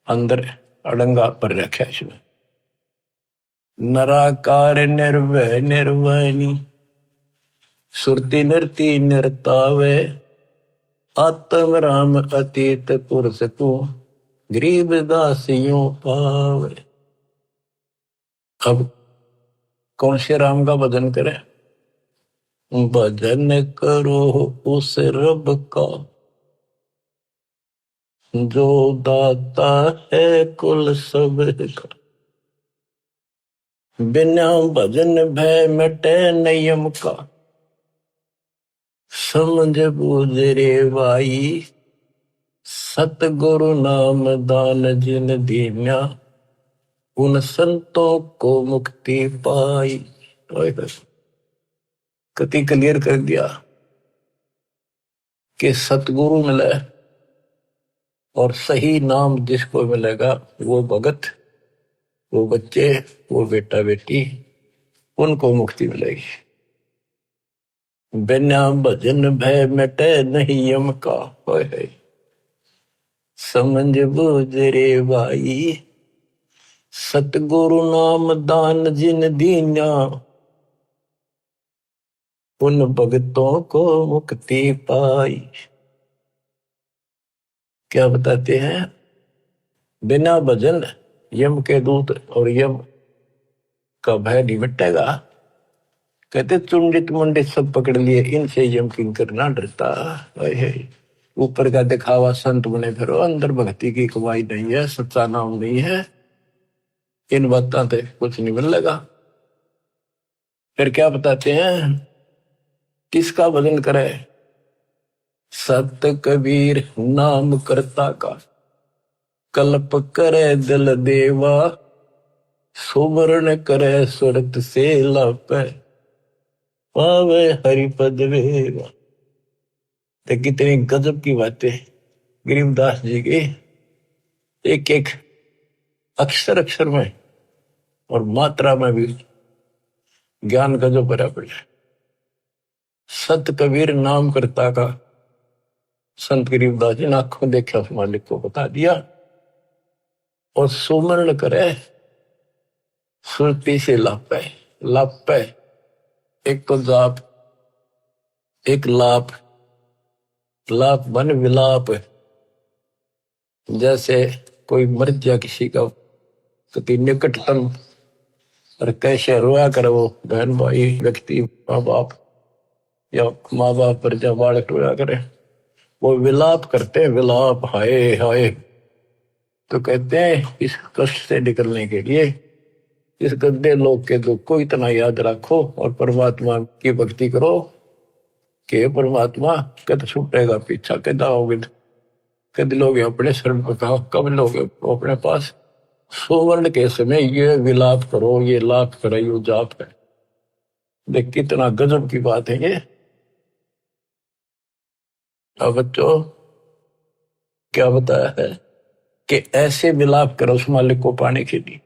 अंदर अड़ंगा पर रखा इसमें। नराकार निर्भय निर्वाणी, सुरति नृति नृतावे, आत्म राम अतीत पुरुष को, गरीब दासियों पावे। अब कौन से राम का भजन करें? भजन करो उस रब का, जो दाता है कुल सब का। बिना भजन भय मिटे नियम का, समझ बूझ रे भाई, सतगुरु नाम दान जिन दीन्या, उन संतों को मुक्ति पाई। कति क्लियर कर दिया कि सतगुरु मिले और सही नाम जिसको मिलेगा वो भगत, वो बच्चे, वो बेटा बेटी, उनको मुक्ति मिलेगी। बिना भजन भय मिटे नहीं यम का, है समझ बूझ रे भाई, सतगुरु नाम दान जिन दीन्या, उन भगतों को मुक्ति पाई। क्या बताते हैं? बिना भजन यम के दूत और यम का भय नहीं मिटेगा। कहते चुंडित मुंडित सब पकड़ लिए, इनसे यम किंकर ना डरता। ऊपर का दिखावा संत बने फिरो, अंदर भक्ति की कमाई नहीं है, सच्चा नाम नहीं है, इन बातों से कुछ नहीं मिलेगा। फिर क्या बताते हैं? किसका भजन करे? सत कबीर नाम करता का, कल्प करे दिल देवा, सुमरण करे सुरत से लापे, पावे हरिपद वेवा। तो कितनी गजब की बातें गरीबदास जी की, एक एक अक्षर अक्षर में और मात्रा में भी ज्ञान गजब भरा पड़ा। सत कबीर नाम करता का, संत गरीबदास जी ने आंखों देखा उस मालिक को बता दिया। और सुमरण करे सुरती से लापे, लापे एक तो जाप, एक लाप, लाप मन विलाप। जैसे कोई मर गया किसी का कति निकटतम, और कैसे रोया करे वो बहन भाई व्यक्ति, माँ बाप या माँ बाप पर जब बालक रोया करे, वो विलाप करते हैं, विलाप हाय हाय। तो कहते हैं इस कष्ट से निकलने के लिए इस गंदे लोग के दुख को इतना याद रखो और परमात्मा की भक्ति करो कि परमात्मा कद छूटेगा पीछा, कद आओगे, कद लोग अपने शरण पर कहा, कब लोग अपने पास। सुवर्ण के समय ये विलाप करो, ये लाप करो, ये जाप है। देख कितना गजब की बात है ये। अब बच्चों क्या बताया है कि ऐसे विलाप करो उस मालिक को पाने के लिए,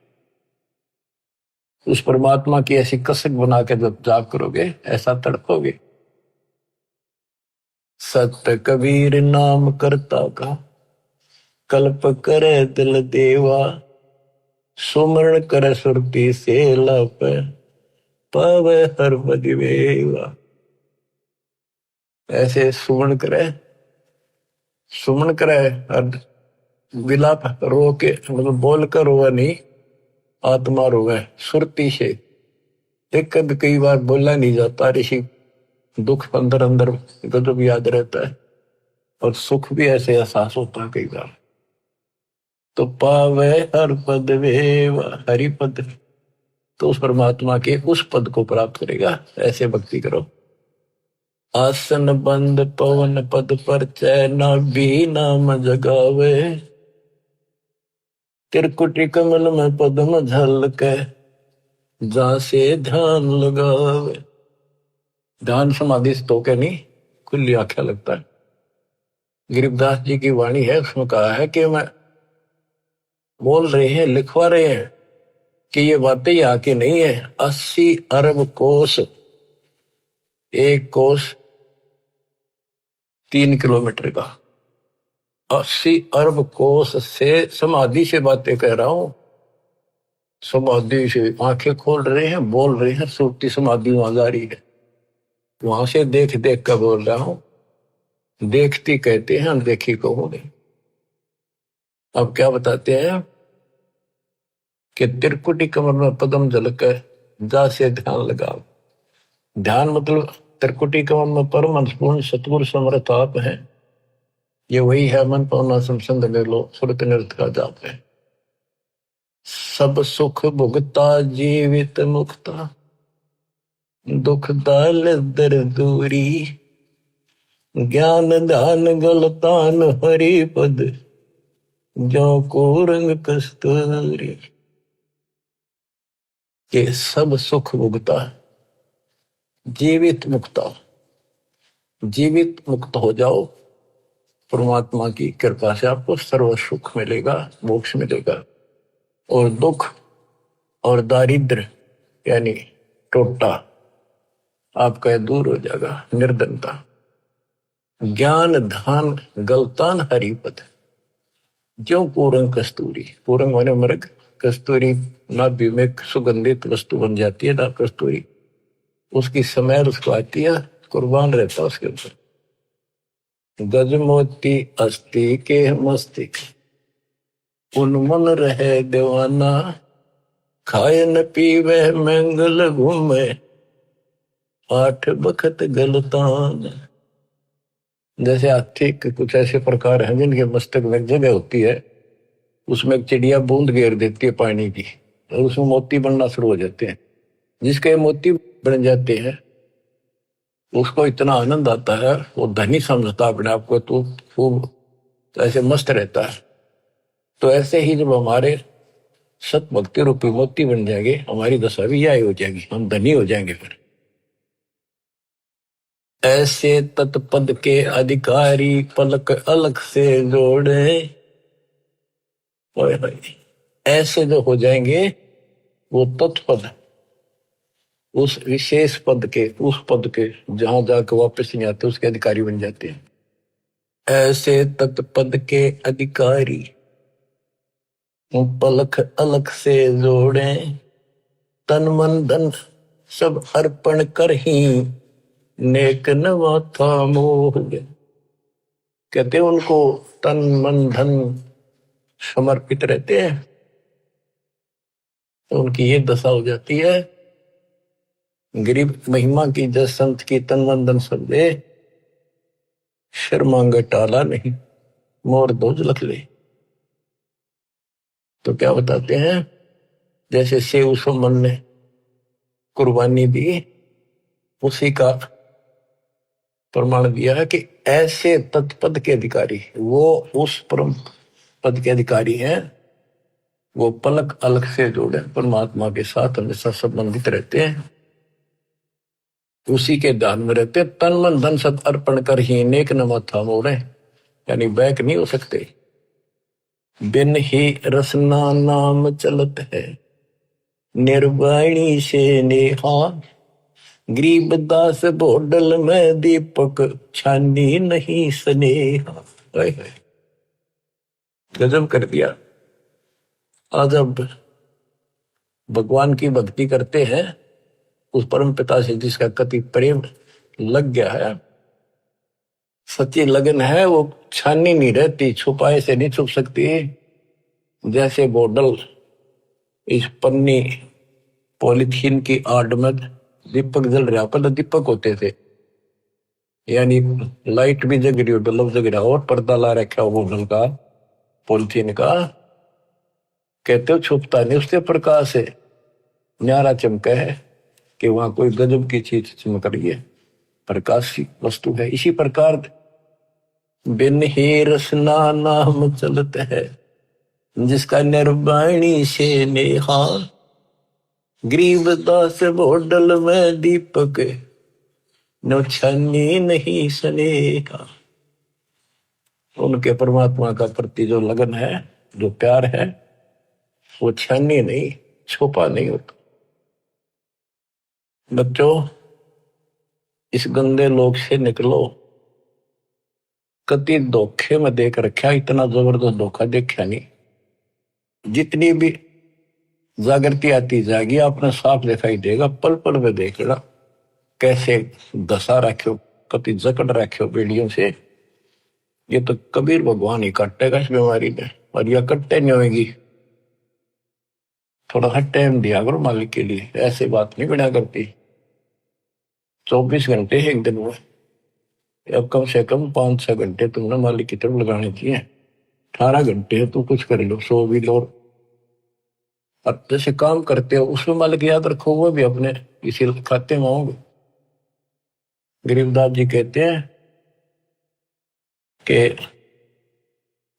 उस परमात्मा की ऐसी कसक बना के जब जाप करोगे ऐसा तड़पोगे। सत्य कबीर नाम करता का, कल्प करे दिल देवा, सुमरण करे सुरती से लप, पावे हर बदिवेवा। ऐसे सुमरण करे, सुमन करे और विलाप रो के, मतलब बोल कर रोवे नहीं, आत्मा रोवे सुरती से। एक कभी कई बार बोला नहीं जाता, ऋषि दुख अंदर अंदर गजब याद रहता है और सुख भी ऐसे एहसास होता है कई बार। तो पावे हर पद वेव, हरि पद तो उस परमात्मा के उस पद को प्राप्त करेगा। ऐसे भक्ति करो। आसन बंद पवन पद पर चैना भी नाम जगावे, त्रिकुटी कमल में पद्म झलके, जहां से ध्यान लगावे। ध्यान समाधि से तो क्या नहीं, खुली आंखें लगता है। गरीबदास जी की वाणी है, उसमें कहा है कि मैं बोल रहे हैं, लिखवा रहे हैं कि ये बातें यहाँ की नहीं है। 80 अरब कोस, एक कोस 3 किलोमीटर का, 80 अरब कोस से समाधि से बातें कह रहा हूं। समाधि से आंखें खोल रहे हैं, बोल रहे हैं, सुरती समाधि वहां जा रही है। वहां से देख देख कर बोल रहा हूं। देखती कहते हैं, अनदेखी को होने। अब क्या बताते हैं कि त्रिकुटी कमर में पदम झलक है, जा से ध्यान लगाओ। ध्यान मतलब त्रिकुटी कमर में परम अंशपूर्ण सतगुरु समर्थ आप है। ये वही है मन पावना समसंद लो सुरत नृत का जाप है। सब सुख भुगता जीवित मुक्ता, दुख दाल दर दूरी, ज्ञान ध्यान गलतान हरि पद, जो को रंग कस्तूरी। ये सब सुख भुगता, जीवित मुक्ता। जीवित मुक्त हो जाओ, परमात्मा की कृपा से आपको सर्व सुख मिलेगा, मोक्ष मिलेगा। और दुख और दारिद्र यानी टोटा आपका दूर हो जाएगा, निर्धनता। ज्ञान धान गलतान हरिपद, जो पूरंग कस्तूरी। पूरंग माने मृग, कस्तूरी नाभि में सुगंधित वस्तु बन जाती है ना, कस्तूरी उसकी स्मेल उसको आती है, कुर्बान रहता है उसके ऊपर। गजमोती अस्थि के मस्तिष्क, उन्मन रहे दीवाना, खाए न पीवे मंगल घूमे, 8 बखत गलतान। जैसे हाथी के कुछ ऐसे प्रकार हैं जिनके मस्तक में एक जगह होती है, उसमें एक चिड़िया बूंद घेर देती है पानी की, और उसमें मोती बनना शुरू हो जाते हैं। जिसके मोती बन जाते हैं उसको इतना आनंद आता है, वो धनी समझता अपने आप को, तो खूब ऐसे मस्त रहता है। तो ऐसे ही जब हमारे सत भक्ति रूपी मोती बन जाएंगे, हमारी दशा भी यही हो जाएगी, हम धनी हो जाएंगे। फिर ऐसे तत्पद के अधिकारी पलक अलग से जोड़े, ऐसे जो हो जाएंगे वो तत्पद, उस विशेष पद के, उस पद के जहां जाकर वापस नहीं आते, उसके अधिकारी बन जाते हैं। ऐसे तत्पद के अधिकारी पलक अलग से जोड़े, तन मन धन सब अर्पण कर ही, नेक नवा था मोह। कहते उनको तन मन धन समर्पित रहते हैं, तो उनकी ये दशा हो जाती है। गरीब महिमा की जस संत की तन मन धन सब दे, शर्मांग टाला नहीं, मोर दोज लख ले। तो क्या बताते हैं, जैसे सेव सुमन ने कुर्बानी दी, उसी का प्रमाण दिया है कि ऐसे तत्पद के अधिकारी, वो उस परम पद के अधिकारी हैं, वो पलक अलग से जोड़े परमात्मा के साथ हमेशा संबंधित रहते हैं, उसी के ध्यान में रहते। तन मन धन सब अर्पण कर ही नेक न माथा मोड़े, यानी बैक नहीं हो सकते। बिन ही रसना नाम चलत है, निर्वाणी से नेहा, गरीबदास बोडल में दीपक, छानी नहीं स्नेहा। गजब कर दिया। आज अब भगवान की भक्ति करते हैं, उस परम पिता से जिसका कति प्रेम लग गया है, सच्ची लगन है, वो छानी नहीं रहती, छुपाए से नहीं छुप सकती। जैसे बोतल इस पन्नी पॉलिथीन की आड़ में दीपक जल रहा, पहले दीपक होते थे, यानी लाइट भी जग रही हो, बल्ब जग रहा हो, और पर्दा ला रखा हो बोतल का, पॉलिथीन का, कहते हो छुपता नहीं उससे प्रकाश है। न्यारा चमका है कि वहां कोई गजब की चीज चमक रही है, प्रकाश की वस्तु है। इसी प्रकार बिन ही रसना नाम चलत है, जिसका निर्वाणी से नेहा, गरीबदास बोडल में दीपक नो छानी नहीं स्नेहा। उनके परमात्मा का प्रति जो लगन है, जो प्यार है, वो छानी नहीं, छुपा नहीं होता। बच्चों, इस गंदे लोक से निकलो। कति धोखे में देख रखा, इतना जबरदस्त धोखा देखा नहीं। जितनी भी जागृति आती जाएगी, आपने साफ दिखाई देगा, पल पल में देख लेना कैसे दशा रखो, कति जकड़ रखो बेड़ियों से। ये तो कबीर भगवान ही कटेगा इस बीमारी में, और यह कट्टे नहीं होगी। थोड़ा सा टाइम दिया करो मालिक के लिए, ऐसे बात नहीं बना करती। 24 घंटे एक दिन में, अब कम से कम 5-6 घंटे तुमने मालिक की तरफ लगाने चाहिए। 18 घंटे है, तो कुछ कर लो, सो भी लो। अब जैसे काम करते हो उसमें मालिक याद रखो, वो भी अपने इसी खाते में होंगे। गरीबदास जी कहते हैं कि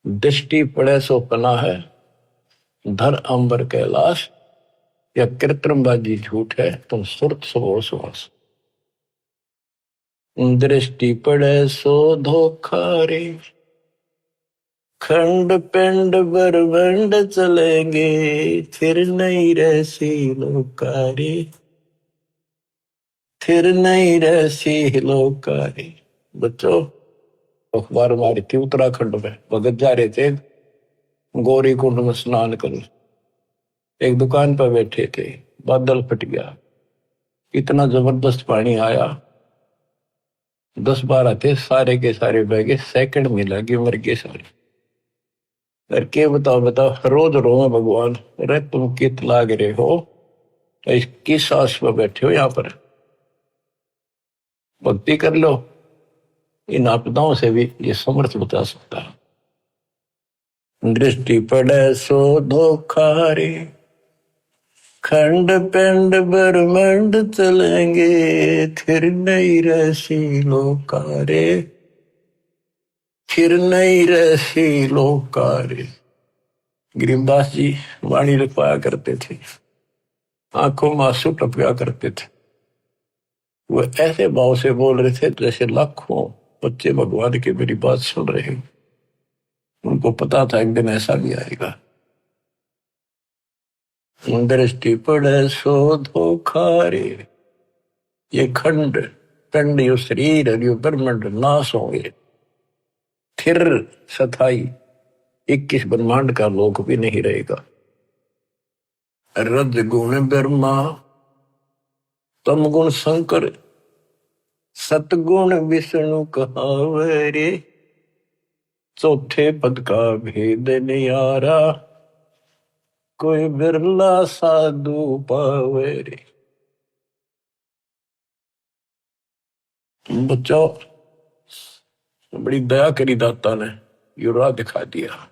दृष्टि पड़े सो पना है, धर अंबर कैलाश, या कृत्रिमबाजी झूठ है, तुम सुरत सो सुहास। दृष्टि पड़े सो धोखा रे, खंड पिंड बरबंड चलेंगे, फिर नहीं रहसी लोकारी, फिर नहीं रहसी लोकारी। बच्चों, अखबार मारी थी उत्तराखंड में, भगत जा रहे थे गौरी कुंड में स्नान कर, एक दुकान पर बैठे थे, बादल फट गया, इतना जबरदस्त पानी आया, 10-12 थे, सारे के सारे बह गए, सेकंड में लगे, मर गए सारे। करके बताओ बताओ, रोज रो भगवान, अरे तुम कित लाग रहे हो, किस आस पर बैठे हो यहाँ पर, भक्ति कर लो। इन आपदाओं से भी ये समर्थ बचा सकता है। दृष्टि पड़े सो धोखा रे, खंड पिंड ब्रह्मंड चलेंगे, फिर नहीं रहसी लोकारे, फिर नहीं रहसी लोकारे। गरीबदास जी वाणी लिखवाया करते थे, आंखों में आंसू टपका करते थे। वो ऐसे भाव से बोल रहे थे जैसे लाखों बच्चे भगवान की मेरी बात सुन रहे हैं। उनको पता था एक दिन ऐसा भी आएगा। दृष्टि पड़े सो धोखा रे, ये खंड पिंड, यो शरीर, यो ब्रह्मांड नाश होंगे, फिर सथाई 21 ब्रह्मांड का लोक भी नहीं रहेगा। रज गुण ब्रह्मा, तम गुण शंकर, सतगुण विष्णु कहावे रे, चौथे पद का भेद नियारा, कोई बिरला साधु पावे रे। बच्चों, बड़ी दया करी दाता ने, ये राह दिखा दिया।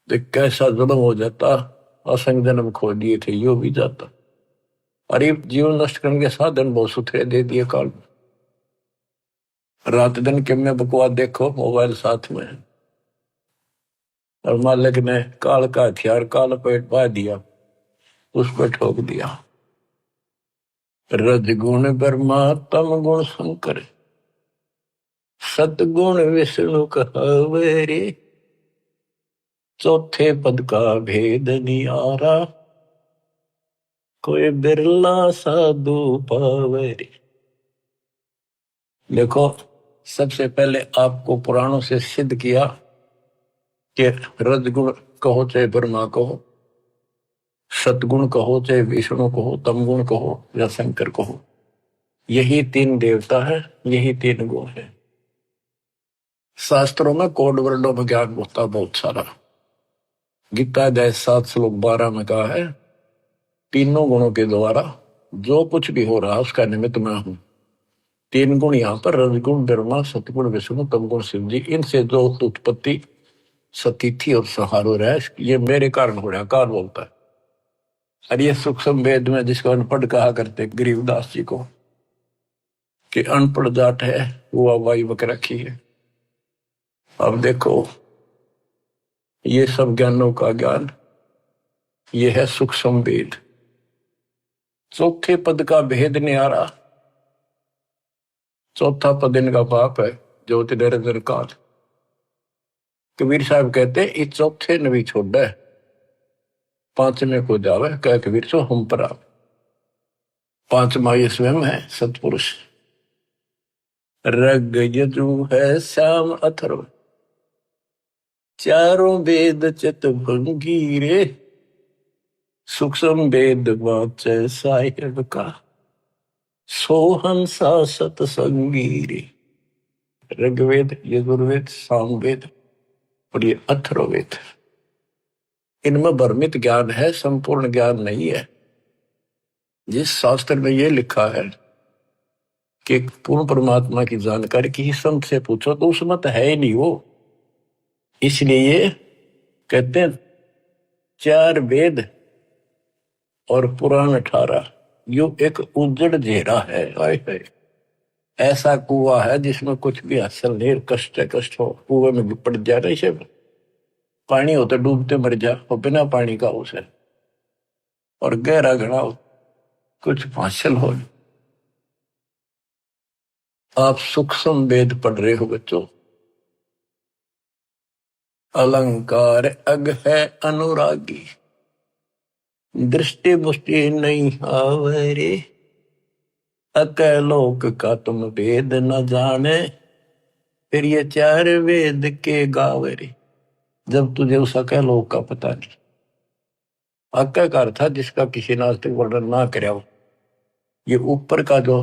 देख कैसा जुल्म हो जाता, असंग जन्म खो दिए थे, यो भी जाता। अरे जीवन नष्ट करने के साधन बहुत सुथरे दे दिए काल में। रात दिन के में बकवास देखो, मोबाइल साथ में, और मालिक ने काल का हथियार काल पेट पा दिया, उस पर ठोक दिया। रज गुण ब्रह्मा, तम गुण शंकर, सतगुण विष्णु कहावे रे, चौथे पद का भेद नियारा, कोई बिरला साधु पावे रे। देखो, सबसे पहले आपको पुराणों से सिद्ध किया कि रजगुण कहो चाहे ब्रह्मा कहो, सतगुण कहो चाहे विष्णु कहो, तमगुण कहो या शंकर कहो, यही 3 देवता है, यही 3 गुण है। शास्त्रों में कोड वर्डों में ज्ञान होता बहुत सारा। गीता अध्याय 7 श्लोक 12 में कहा है, तीनों गुणों के द्वारा जो कुछ भी हो रहा उसका निमित्त मैं हूं। 3 गुण यहाँ पर, रजगुण ब्रह्मा, सतगुण विष्णु, तमगुण शिव जी, इनसे जो उत्पत्ति सतिथि और सहारो रह, ये मेरे कारण हो रहा, कार बोलता है। और ये सूक्ष्म वेद में जिसको अनपढ़ कहा करते गरीबदास जी को, कि अनपढ़ जाट है वो हवाई बक रखी है। अब देखो ये सब ज्ञानों का ज्ञान, ये है सूक्ष्म वेद। चौथे पद का भेद न्यारा, चौथा पद इनका पाप है ज्योति निरंजन काल। कबीर साहब कहते इस चौथे ने भी छोड़ा है, पांचवें को जावे कह कबीर सो हम पर आप। पांचवा ये स्वयं है सतपुरुष। रग यजु है श्याम अथर्व, चारों वेद चित भंगीरे, सूक्ष्म वेद वाचे साहिब का, सोहंसा सतसंगीरे। ऋग्वेद, यजुर्वेद, सामवेद और ये अथर्ववेद, इनमें भ्रमित ज्ञान है, संपूर्ण ज्ञान नहीं है। जिस शास्त्र में ये लिखा है कि पूर्ण परमात्मा की जानकारी किसी संत से पूछो तो उसमें तो है ही नहीं वो। इसलिए ये कहते हैं चार वेद और पुराण 18 यो एक उजड़ घेरा है। ऐसा कुआ है जिसमें कुछ भी हासिल नहीं, कष्ट हो, कुएं में पड़ जा रहे से पानी हो तो डूबते मर जा, और बिना पानी का उसे, और गहरा घड़ा हो कुछ हासिल हो। आप सूक्ष्म वेद पढ़ रहे हो बच्चों। अलंकार अग है अनुरागी, दृष्टि मुष्टि नहीं आवरे, अकलोक का तुम वेद न जाने, फिर ये चार वेद के गावरे। जब तुझे उस अकलोक का पता नहीं। अक्का का अर्थ था जिसका किसी नास्तिक वर्णन ना करे हो। ये ऊपर का जो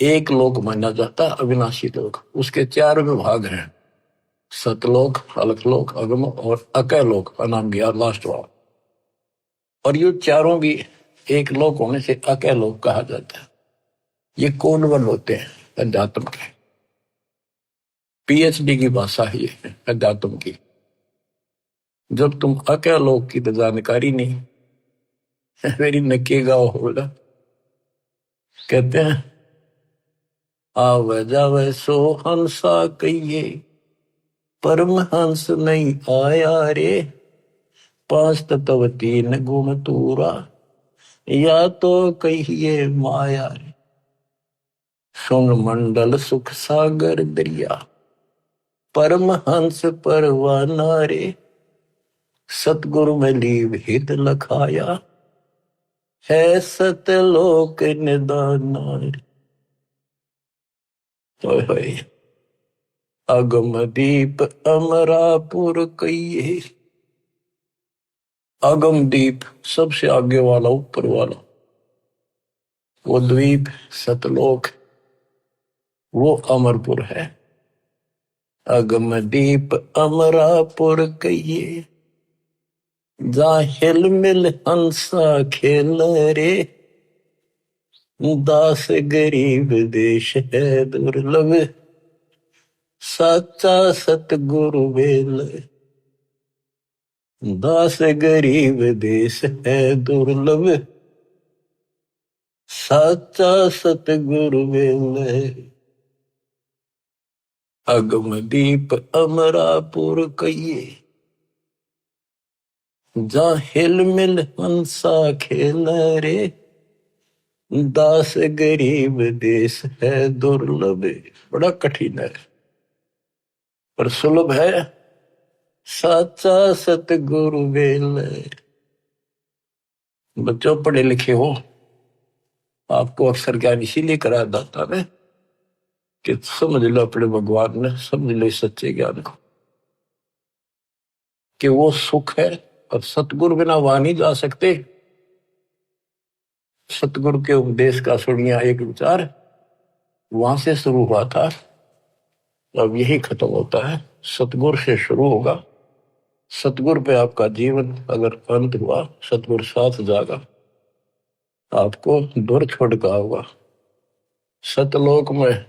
एक लोक माना जाता अविनाशी लोक, उसके चार विभाग हैं, सतलोक, अलकलोक, अगम और अकलोक का नाम गया लास्ट वाला। और ये चारों भी एक लोक होने से अकलोक कहा जाता है। ये कोनवन होते हैं अध्यात्म के, पीएचडी की भाषा ही है अध्यात्म की। जब तुम अकलोक की तो जानकारी नहीं, मेरी नकेगा होगा। कहते हैं आवे जावे सो हंसा कहिए, परमहंस नहीं आया रे, पांच तत्व तीन गुण तूरा, या तो कहिए माया रे। सुन मंडल सुख सागर दरिया, परमहंस परवाना रे, सतगुरु में लीव हित लखाया, है सतलोक निदाना रे। अगम दीप अमरापुर कहिए, अगम दीप सबसे आगे वाला, ऊपर वाला, वो द्वीप सतलोक, वो अमरपुर है। अगम दीप अमरापुर कहिए, जा हिल मिल हंसा खेल रे, दास गरीब देश है दुर्लभ, साचा सतगुरु बेल। दास गरीब देश है दुर्लभ, साचा सतगुरु बेल। अगम दीप अमरापुर कहिए, जा हिल मिल हंसा खेल रे, दास गरीब देश है दुर्लभ। बड़ा कठिन है पर सुलभ है, साचा सतगुरु बेल। बच्चों पढ़े लिखे हो, आपको अक्सर ज्ञान इसीलिए कराया जाता है कि समझ लो अपने भगवान ने, समझ लो सच्चे ज्ञान को, कि वो सुख है। और सतगुरु बिना वहां नहीं जा सकते। सतगुरु के उपदेश का सुनिया एक विचार वहां से शुरू हुआ था, अब यही खत्म होता है। सतगुरु से शुरू होगा, सतगुरु पे आपका जीवन अगर अंत हुआ, सतगुरु साथ जागा, आपको दूर छोड़ का होगा। सतलोक में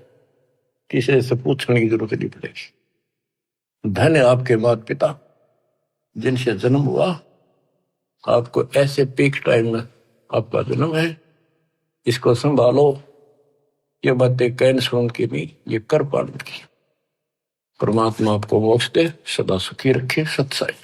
किसी से पूछने की जरूरत नहीं पड़ेगी। धन्य आपके माता पिता जिनसे जन्म हुआ, आपको ऐसे पीक टाइम में आपका जन्म है, इसको संभालो। ये बातें कहन सुन की नहीं, ये कर पाने की। परमात्मा आपको मोक्ष दे, सदा सुखी रखे। सत्साई।